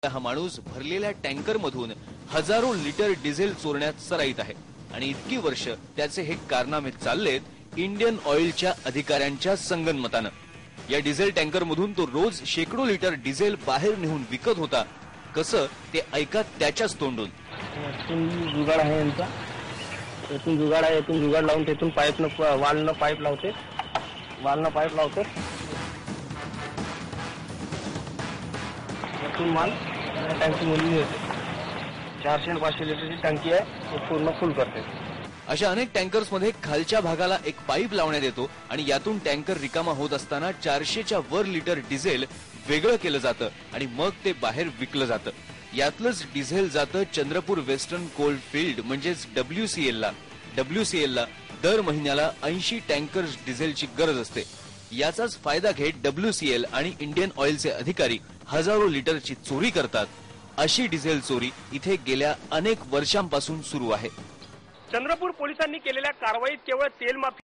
हा माणूस भरलेल्या टँकर मधून हजारो लिटर डिझेल चोरण्यात सराईत आहे आणि इतकी वर्ष त्याचे हे कारनामे चाललेत इंडियन ऑइलच्या अधिकाऱ्यांच्या संगनमतानं। या डिझेल टँकर मधून तो रोज शेकडो लिटर डिझेल बाहेर नेऊन विकत होता। कसं ते ऐका त्याच्याच तोंडून। जुगाड आहे यांचा, इथून जुगाड आहे, इथून जुगाड लावून तिथून वालनं पाईप लावते, माल टँकी मध्ये येते। 400-500 लिटरची टँकी आहे, ते पूर्ण फुल करते। अशा अनेक टँकर्स मध्ये खालच्या भागाला एक पाईप लावण्यात येतो आणि यातून टँकर रिकामा होत असताना 400च्या वर लिटर डिझेल वेगळं केलं जातं आणि मग ते बाहेर विकलं जातं। यातलंच डिझेल जातं चंद्रपूर वेस्टर्न कोल्ड फील्ड म्हणजेच WCL ला दर महिन्याला 80 टँकर्स डिझेलची गरज असते। याचाच फायदा घेत WCL आणि इंडियन ऑइलचे अधिकारी हजारो लिटरची चोरी करतात। अशी डिझेल चोरी इथे गेल्या अनेक वर्षांपासून सुरू आहे। चंद्रपूर पोलिसांनी केलेल्या कारवाईत केवळ तेल माफिया